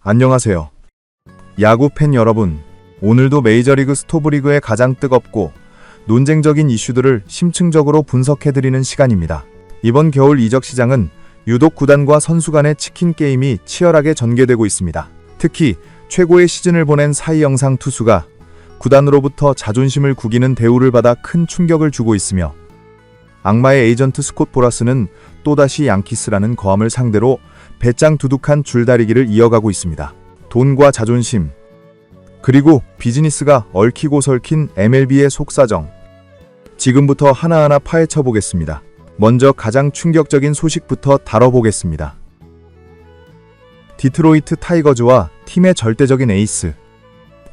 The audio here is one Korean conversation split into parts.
안녕하세요. 야구 팬 여러분, 오늘도 메이저리그 스토브리그의 가장 뜨겁고 논쟁적인 이슈들을 심층적으로 분석해드리는 시간입니다. 이번 겨울 이적 시장은 유독 구단과 선수 간의 치킨 게임이 치열하게 전개되고 있습니다. 특히 최고의 시즌을 보낸 사이 영상 투수가 구단으로부터 자존심을 구기는 대우를 받아 큰 충격을 주고 있으며, 악마의 에이전트 스콧 보라스는 또다시 양키스라는 거함을 상대로 배짱 두둑한 줄다리기를 이어가고 있습니다. 돈과 자존심, 그리고 비즈니스가 얽히고 설킨 MLB의 속사정, 지금부터 하나하나 파헤쳐 보겠습니다. 먼저 가장 충격적인 소식부터 다뤄보겠습니다. 디트로이트 타이거즈와 팀의 절대적인 에이스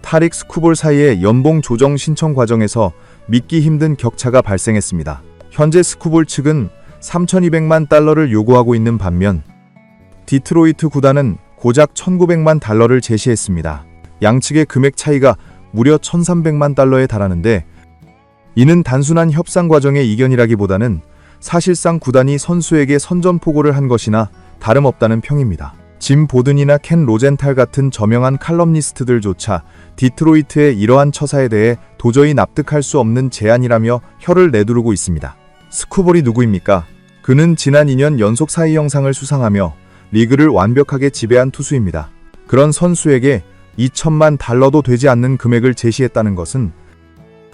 타릭 스쿠볼 사이의 연봉 조정 신청 과정에서 믿기 힘든 격차가 발생했습니다. 현재 스쿠볼 측은 3,200만 달러를 요구하고 있는 반면 디트로이트 구단은 고작 1,900만 달러를 제시했습니다. 양측의 금액 차이가 무려 1,300만 달러에 달하는데, 이는 단순한 협상 과정의 이견이라기보다는 사실상 구단이 선수에게 선전포고를 한 것이나 다름없다는 평입니다. 짐 보든이나 켄 로젠탈 같은 저명한 칼럼니스트들조차 디트로이트의 이러한 처사에 대해 도저히 납득할 수 없는 제안이라며 혀를 내두르고 있습니다. 스쿠볼이 누구입니까? 그는 지난 2년 연속 사이 영상을 수상하며 리그를 완벽하게 지배한 투수입니다. 그런 선수에게 2천만 달러도 되지 않는 금액을 제시했다는 것은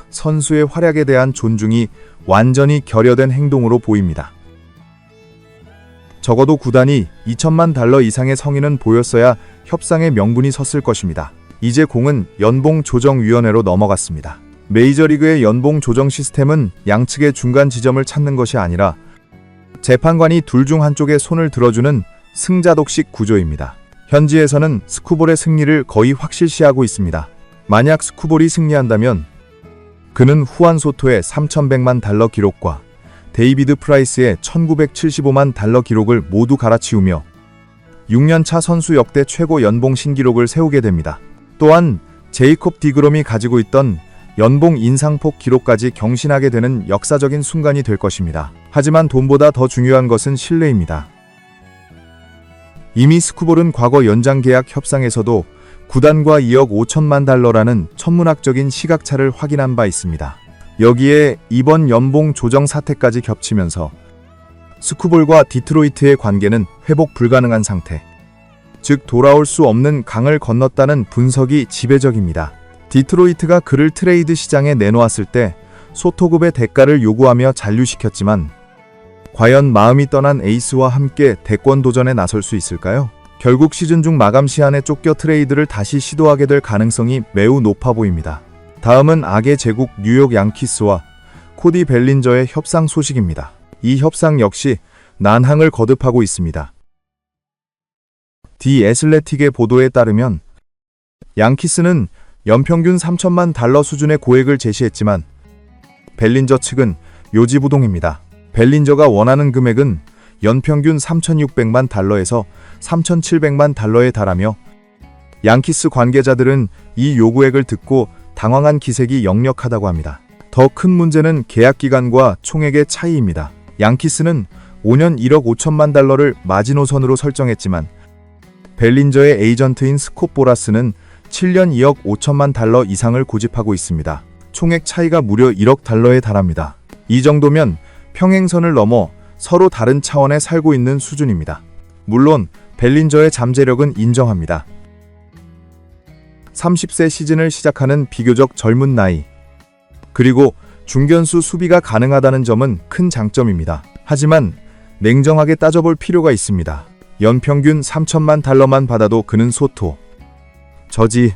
선수의 활약에 대한 존중이 완전히 결여된 행동으로 보입니다. 적어도 구단이 2천만 달러 이상의 성의는 보였어야 협상의 명분이 섰을 것입니다. 이제 공은 연봉 조정위원회로 넘어갔습니다. 메이저리그의 연봉 조정 시스템은 양측의 중간 지점을 찾는 것이 아니라 재판관이 둘 중 한쪽에 손을 들어주는 승자독식 구조입니다. 현지에서는 스쿠볼의 승리를 거의 확실시하고 있습니다. 만약 스쿠볼이 승리한다면 그는 후안 소토의 3,100만 달러 기록과 데이비드 프라이스의 1,975만 달러 기록을 모두 갈아치우며 6년차 선수 역대 최고 연봉 신기록을 세우게 됩니다. 또한 제이콥 디그롬이 가지고 있던 연봉 인상폭 기록까지 경신하게 되는 역사적인 순간이 될 것입니다. 하지만 돈보다 더 중요한 것은 신뢰입니다. 이미 스쿠볼은 과거 연장 계약 협상에서도 구단과 2억 5천만 달러라는 천문학적인 시각차를 확인한 바 있습니다. 여기에 이번 연봉 조정 사태까지 겹치면서 스쿠볼과 디트로이트의 관계는 회복 불가능한 상태, 즉 돌아올 수 없는 강을 건넜다는 분석이 지배적입니다. 디트로이트가 그를 트레이드 시장에 내놓았을 때 소토급의 대가를 요구하며 잔류시켰지만, 과연 마음이 떠난 에이스와 함께 대권 도전에 나설 수 있을까요? 결국 시즌 중 마감 시한에 쫓겨 트레이드를 다시 시도하게 될 가능성이 매우 높아 보입니다. 다음은 악의 제국 뉴욕 양키스와 코디 벨린저의 협상 소식입니다. 이 협상 역시 난항을 거듭하고 있습니다. 디 애슬레틱의 보도에 따르면 양키스는 연평균 3천만 달러 수준의 고액을 제시했지만 벨린저 측은 요지부동입니다. 벨린저가 원하는 금액은 연평균 3,600만 달러에서 3,700만 달러에 달하며, 양키스 관계자들은 이 요구액을 듣고 당황한 기색이 역력하다고 합니다. 더 큰 문제는 계약 기간과 총액의 차이입니다. 양키스는 5년 1억 5천만 달러를 마지노선으로 설정했지만 벨린저의 에이전트인 스콧 보라스는 7년 2억 5천만 달러 이상을 고집하고 있습니다. 총액 차이가 무려 1억 달러에 달합니다. 이 정도면 평행선을 넘어 서로 다른 차원에 살고 있는 수준입니다. 물론 벨린저의 잠재력은 인정합니다. 30세 시즌을 시작하는 비교적 젊은 나이, 그리고 중견수 수비가 가능하다는 점은 큰 장점입니다. 하지만 냉정하게 따져볼 필요가 있습니다. 연평균 3천만 달러만 받아도 그는 소토, 저지,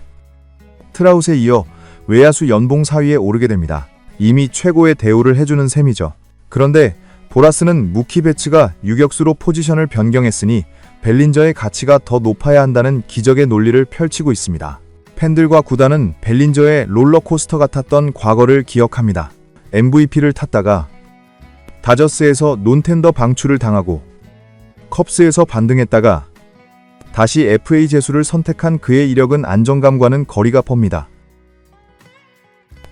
트라웃에 이어 외야수 연봉 4위에 오르게 됩니다. 이미 최고의 대우를 해주는 셈이죠. 그런데 보라스는 무키 베츠가 유격수로 포지션을 변경했으니 벨린저의 가치가 더 높아야 한다는 기적의 논리를 펼치고 있습니다. 팬들과 구단은 벨린저의 롤러코스터 같았던 과거를 기억합니다. MVP를 탔다가 다저스에서 논텐더 방출을 당하고 컵스에서 반등했다가 다시 FA 재수를 선택한 그의 이력은 안정감과는 거리가 멉니다.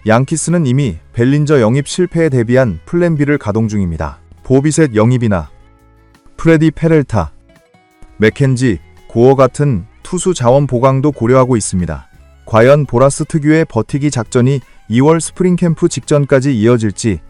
양키스는 이미 벨린저 영입 실패에 대비한 플랜 B를 가동 중입니다. 보비셋 영입이나 프레디 페렐타, 맥켄지, 고어 같은 투수 자원 보강도 고려하고 있습니다. 과연 보라스 특유의 버티기 작전이 2월 스프링 캠프 직전까지 이어질지,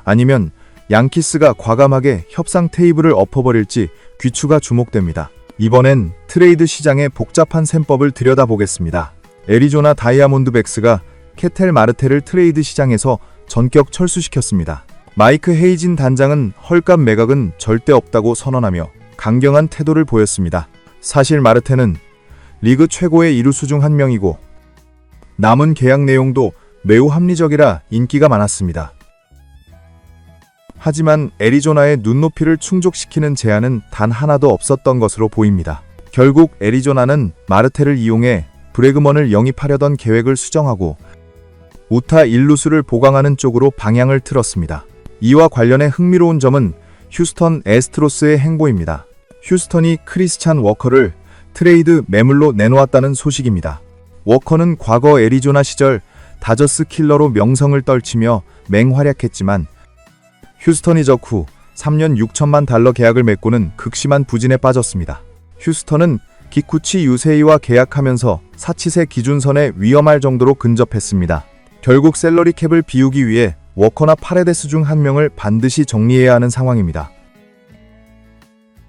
아니면 양키스가 과감하게 협상 테이블을 엎어버릴지 귀추가 주목됩니다. 이번엔 트레이드 시장의 복잡한 셈법을 들여다보겠습니다. 애리조나 다이아몬드백스가 케텔 마르테를 트레이드 시장에서 전격 철수시켰습니다. 마이크 헤이진 단장은 헐값 매각은 절대 없다고 선언하며 강경한 태도를 보였습니다. 사실 마르테는 리그 최고의 이루수 중 한 명이고 남은 계약 내용도 매우 합리적이라 인기가 많았습니다. 하지만 애리조나의 눈높이를 충족시키는 제안은 단 하나도 없었던 것으로 보입니다. 결국 애리조나는 마르테를 이용해 브래그먼을 영입하려던 계획을 수정하고 우타 일루수를 보강하는 쪽으로 방향을 틀었습니다. 이와 관련해 흥미로운 점은 휴스턴 애스트로스의 행보입니다. 휴스턴이 크리스찬 워커를 트레이드 매물로 내놓았다는 소식입니다. 워커는 과거 애리조나 시절 다저스 킬러로 명성을 떨치며 맹활약했지만 휴스턴이 적후 3년 6천만 달러 계약을 맺고는 극심한 부진에 빠졌습니다. 휴스턴은 기쿠치 유세이와 계약하면서 사치세 기준선에 위험할 정도로 근접했습니다. 결국 셀러리 캡을 비우기 위해 워커나 파레데스 중 한 명을 반드시 정리해야 하는 상황입니다.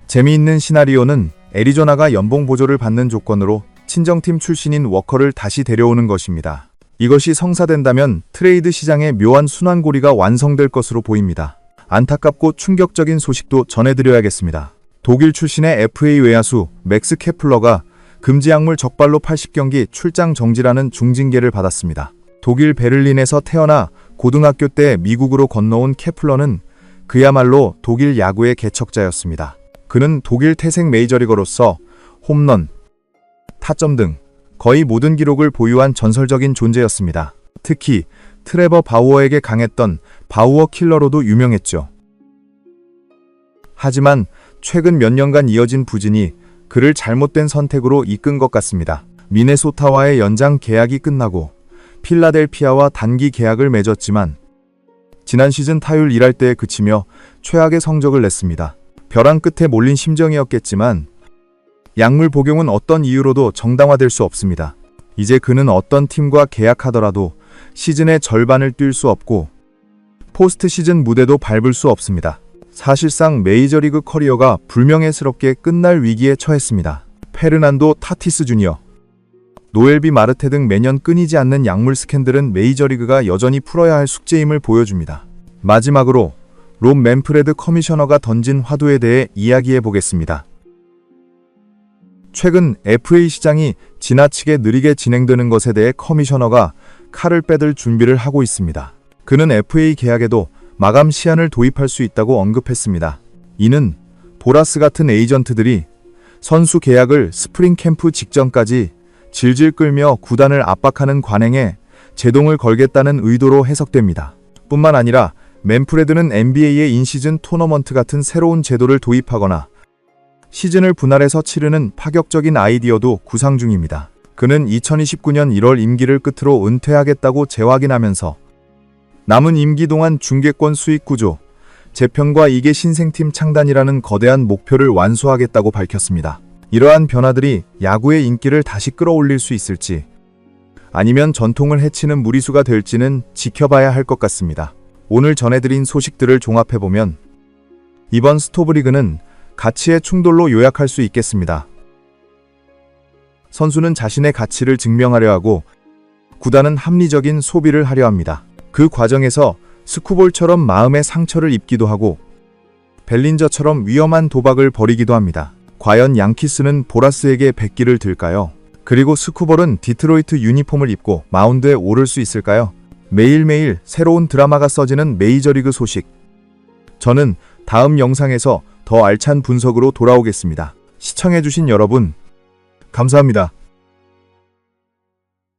재미있는 시나리오는 애리조나가 연봉 보조를 받는 조건으로 친정팀 출신인 워커를 다시 데려오는 것입니다. 이것이 성사된다면 트레이드 시장의 묘한 순환고리가 완성될 것으로 보입니다. 안타깝고 충격적인 소식도 전해드려야겠습니다. 독일 출신의 FA 외야수 맥스 케플러가 금지 약물 적발로 80경기 출장 정지라는 중징계를 받았습니다. 독일 베를린에서 태어나 고등학교 때 미국으로 건너온 케플러는 그야말로 독일 야구의 개척자였습니다. 그는 독일 태생 메이저리거로서 홈런, 타점 등 거의 모든 기록을 보유한 전설적인 존재였습니다. 특히 트레버 바우어에게 강했던 바우어 킬러로도 유명했죠. 하지만 최근 몇 년간 이어진 부진이 그를 잘못된 선택으로 이끈 것 같습니다. 미네소타와의 연장 계약이 끝나고 필라델피아와 단기 계약을 맺었지만 지난 시즌 타율 1할대에 그치며 최악의 성적을 냈습니다. 벼랑 끝에 몰린 심정이었겠지만 약물 복용은 어떤 이유로도 정당화될 수 없습니다. 이제 그는 어떤 팀과 계약하더라도 시즌의 절반을 뛸 수 없고 포스트 시즌 무대도 밟을 수 없습니다. 사실상 메이저리그 커리어가 불명예스럽게 끝날 위기에 처했습니다. 페르난도 타티스 주니어, 노엘비 마르테 등 매년 끊이지 않는 약물 스캔들은 메이저리그가 여전히 풀어야 할 숙제임을 보여줍니다. 마지막으로 롬 맨프레드 커미셔너가 던진 화두에 대해 이야기해 보겠습니다. 최근 FA 시장이 지나치게 느리게 진행되는 것에 대해 커미셔너가 칼을 빼들 준비를 하고 있습니다. 그는 FA 계약에도 마감 시한을 도입할 수 있다고 언급했습니다. 이는 보라스 같은 에이전트들이 선수 계약을 스프링 캠프 직전까지 질질 끌며 구단을 압박하는 관행에 제동을 걸겠다는 의도로 해석됩니다. 뿐만 아니라 맨프레드는 NBA의 인시즌 토너먼트 같은 새로운 제도를 도입하거나 시즌을 분할해서 치르는 파격적인 아이디어도 구상 중입니다. 그는 2029년 1월 임기를 끝으로 은퇴하겠다고 재확인하면서 남은 임기 동안 중계권 수익 구조, 재편과 이계 신생팀 창단이라는 거대한 목표를 완수하겠다고 밝혔습니다. 이러한 변화들이 야구의 인기를 다시 끌어올릴 수 있을지, 아니면 전통을 해치는 무리수가 될지는 지켜봐야 할 것 같습니다. 오늘 전해드린 소식들을 종합해보면 이번 스토브리그는 가치의 충돌로 요약할 수 있겠습니다. 선수는 자신의 가치를 증명하려 하고 구단은 합리적인 소비를 하려 합니다. 그 과정에서 스쿠볼처럼 마음의 상처를 입기도 하고 벨린저처럼 위험한 도박을 벌이기도 합니다. 과연 양키스는 보라스에게 백기를 들까요? 그리고 스쿠볼은 디트로이트 유니폼을 입고 마운드에 오를 수 있을까요? 매일매일 새로운 드라마가 써지는 메이저리그 소식. 저는 다음 영상에서 더 알찬 분석으로 돌아오겠습니다. 시청해주신 여러분, 감사합니다.